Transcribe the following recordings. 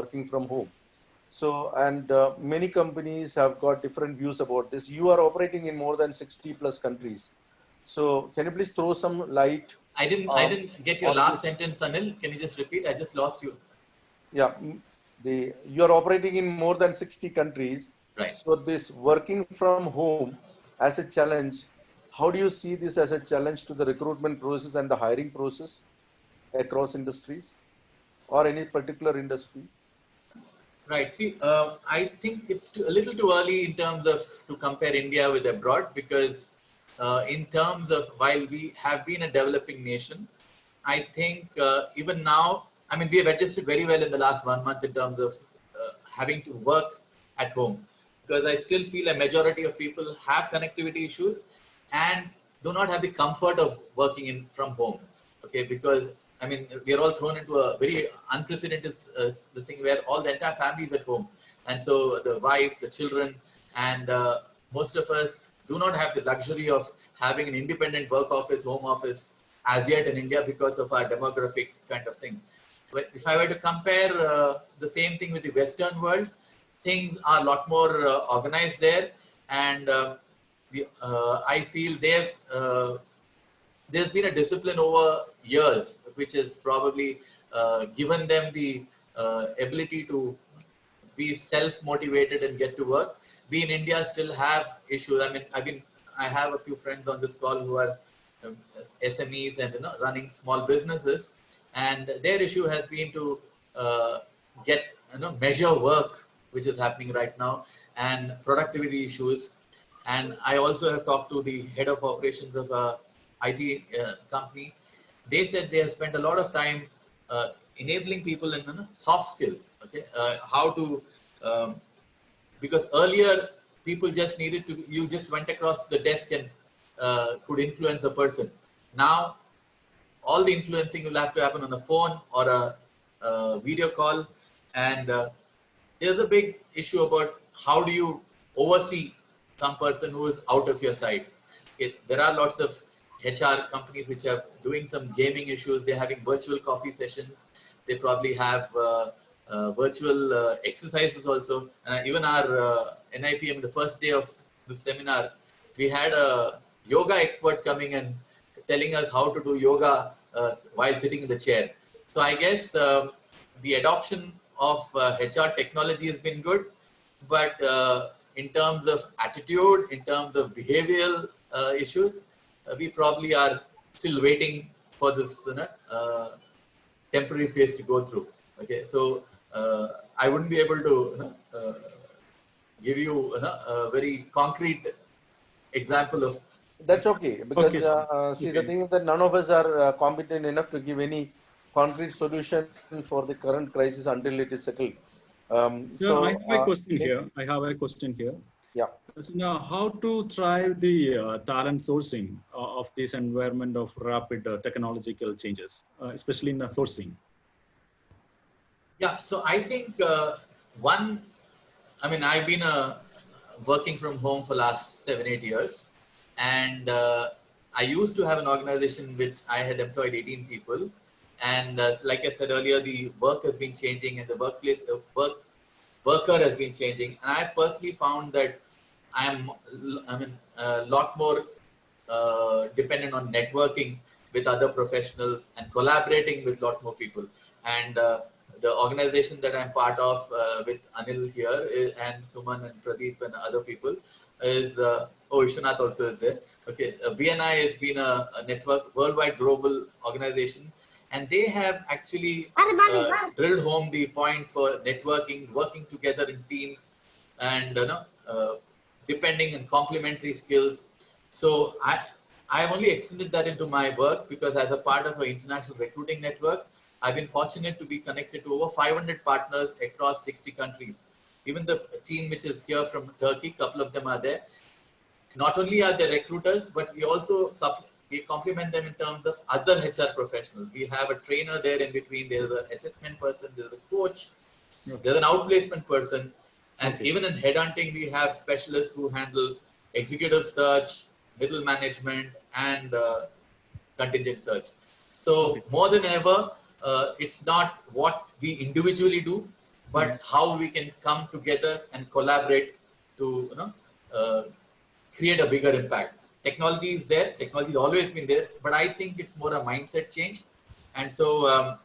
working from home. So, and many companies have got different views about this. You are operating in more than 60 plus countries. So, can you please throw some light I didn't get your on last this? sentence, Anil. Can you just repeat? I just lost you. Yeah, you are operating in more than 60 countries. Right. So, this working from home as a challenge, how do you see this as a challenge to the recruitment process and the hiring process across industries or any particular industry? Right. See, I think it's a little too early in terms of to compare India with abroad because in terms of while we have been a developing nation, I think even now, I mean, we have adjusted very well in the last 1 month in terms of having to work at home because I still feel a majority of people have connectivity issues and do not have the comfort of working in from home. Okay, because I mean, we are all thrown into a very unprecedented this thing where all the entire family is at home, and so the wife, the children, and most of us do not have the luxury of having an independent work office, home office as yet in India because of our demographic kind of thing. But if I were to compare the same thing with the Western world, things are a lot more organized there, and I feel there's been a discipline over years, which has probably given them the ability to be self-motivated and get to work. We in India still have issues. I have a few friends on this call who are um, SMEs and running small businesses, and their issue has been to get measure work, which is happening right now, and productivity issues. And I also have talked to the head of operations of a IT company. They said they have spent a lot of time enabling people in soft skills. Okay, how to because earlier people just needed to, you just went across the desk and could influence a person. Now all the influencing will have to happen on the phone or a video call, and there's a big issue about how do you oversee some person who is out of your sight. There are lots of HR companies which are doing some gaming issues. They're having virtual coffee sessions. They probably have virtual exercises also. Even our NIPM, the first day of the seminar, we had a yoga expert coming and telling us how to do yoga while sitting in the chair. So I guess the adoption of HR technology has been good, but in terms of attitude, in terms of behavioral issues, we probably are still waiting for this temporary phase to go through. Okay, so I wouldn't be able to give you a very concrete example of. That's okay because Okay, sir. see, the Okay. thing is that none of us are competent enough to give any concrete solution for the current crisis until it is settled. Yeah, I have a question Let- here. I have a question here. yeah. So now, how to drive the talent sourcing of this environment of rapid technological changes, especially in the sourcing? Yeah, so I think one, I mean, I've been working from home for last 7, 8 years, and I used to have an organization which I had employed 18 people, and like I said earlier, the work has been changing, and the workplace worker has been changing, and I've personally found that a lot more dependent on networking with other professionals and collaborating with a lot more people. And the organization that I'm part of with Anil here and Suman and Pradeep and other people is, Vishwanath also is there. Okay, BNI has been a network, worldwide global organization, and they have actually drilled home the point for networking, working together in teams, and depending on complementary skills. So I've only extended that into my work because as a part of our international recruiting network, I've been fortunate to be connected to over 500 partners across 60 countries. Even the team which is here from Turkey, a couple of them are there. Not only are they recruiters, but we also we complement them in terms of other HR professionals. We have a trainer there in between. There's an assessment person. There's a coach. Okay. There's an outplacement person. And Okay. even in headhunting, we have specialists who handle executive search, middle management, and contingent search. So Okay. more than ever, it's not what we individually do, but how we can come together and collaborate to create a bigger impact. Technology is there. Technology has always been there, but I think it's more a mindset change. And so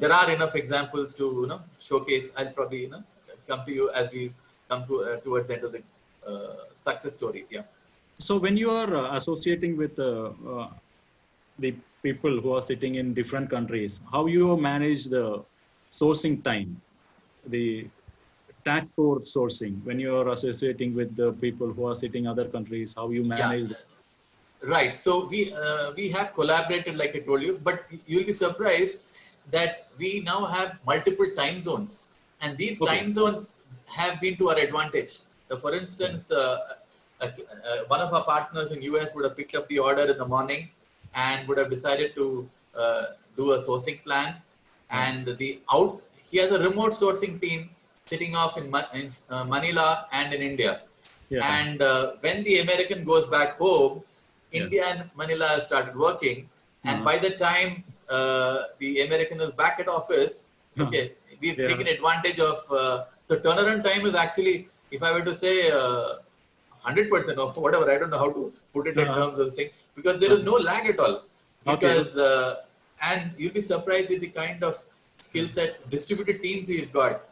there are enough examples to showcase. I'll probably come to you as we come to towards the end of the success stories. Yeah. So when you are associating with the people who are sitting in different countries, how you manage the sourcing time, the tax for sourcing when you are associating with the people who are sitting other countries, how you manage? Right. So we have collaborated, like I told you, but you'll be surprised that we now have multiple time zones, and these time zones have been to our advantage. For instance, one of our partners in US would have picked up the order in the morning and would have decided to do a sourcing plan, and he has a remote sourcing team sitting off in Manila and in India. And when the American goes back home, India and Manila have started working, and by the time the American is back at office, we've taken advantage of the turnaround time is actually, if I were to say 100% or whatever, I don't know how to put it in terms of the thing, because there is no lag at all. Because and you'll be surprised with the kind of skill sets, distributed teams we've got.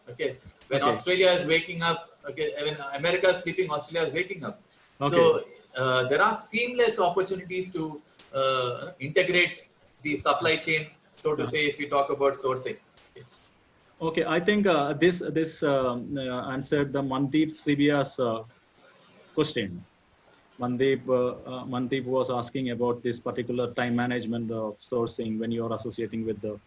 When Australia is waking up, when America is sleeping, Australia is waking up. So there are seamless opportunities to integrate the supply chain, so to say, if we talk about sourcing. Okay, I think this answered the Mandeep Sibia's question. Mandeep was asking about this particular time management of sourcing when you are associating with the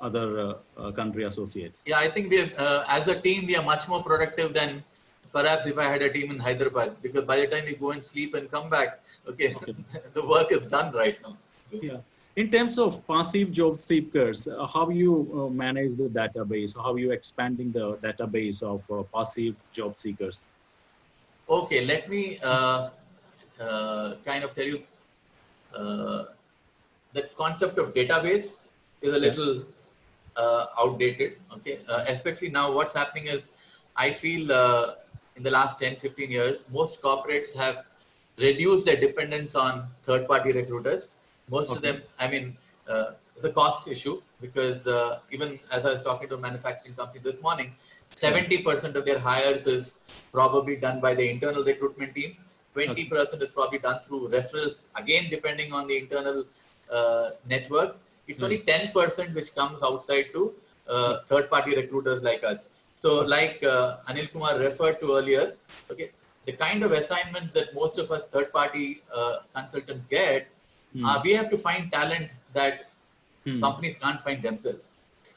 other country associates. Yeah, I think we as a team, we are much more productive than perhaps if I had a team in Hyderabad, because by the time we go and sleep and come back, the work is done right now. Yeah. In terms of passive job seekers, how you manage the database? How are you expanding the database of passive job seekers? Okay, let me kind of tell you, the concept of database is a little outdated. Especially now, what's happening is, I feel in the last 10-15 years, most corporates have reduced their dependence on third-party recruiters. Most of them, I mean, it's a cost issue, because even as I was talking to a manufacturing company this morning, 70% of their hires is probably done by the internal recruitment team. 20% is probably done through referrals, again, depending on the internal network. It's only 10% which comes outside to third-party recruiters like us. So like Anil Kumar referred to earlier, the kind of assignments that most of us third-party consultants get, we have to find talent that companies can't find themselves.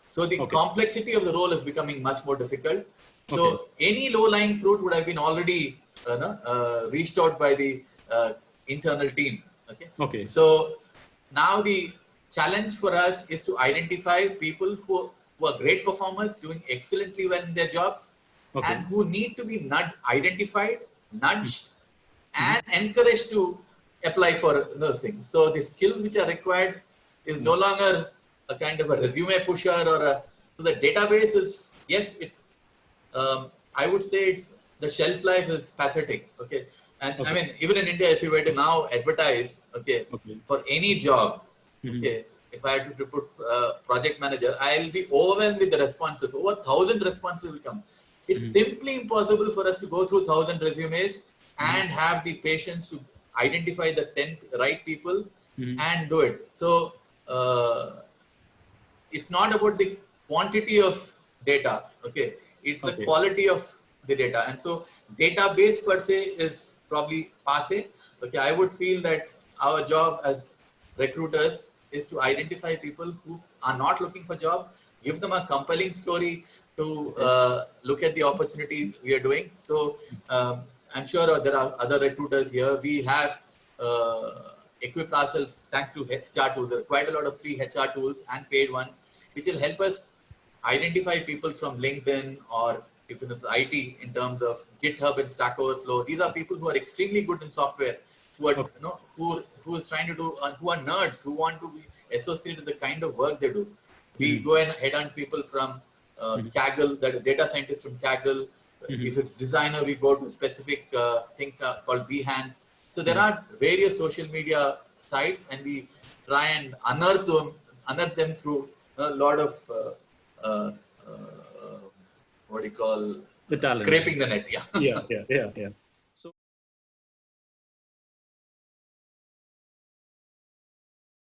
So the complexity of the role is becoming much more difficult. So any low-lying fruit would have been already reached out by the internal team. So now the challenge for us is to identify people who are great performers, doing excellently well in their jobs, and who need to be identified, nudged, and encouraged to apply for nursing. So the skills which are required is no longer a kind of a resume pusher or so the database is, yes, it's, I would say it's, the shelf life is pathetic. And I mean, even in India, if you were to now advertise, for any job, if I had to put project manager, I'll be overwhelmed with the responses. Over 1,000 responses will come. It's simply impossible for us to go through 1,000 resumes and have the patience to identify the 10 right people and do it. So it's not about the quantity of data. It's the quality of the data. And so database per se is probably passé. I would feel that our job as recruiters is to identify people who are not looking for job, give them a compelling story to look at the opportunity we are doing. So I'm sure there are other recruiters here. We have equipped ourselves, thanks to HR tools. There are quite a lot of free HR tools and paid ones, which will help us identify people from LinkedIn or if it's IT in terms of GitHub and Stack Overflow. These are people who are extremely good in software, who are who is trying to do, who are nerds, who want to be associated with the kind of work they do. We go and headhunt people from Kaggle, that is data scientist from Kaggle. If it's designer, we go to a specific thing called Behance. So there are various social media sites, and we try and unearth them through a lot of what do you call the talent. Scraping the net. Yeah. Yeah.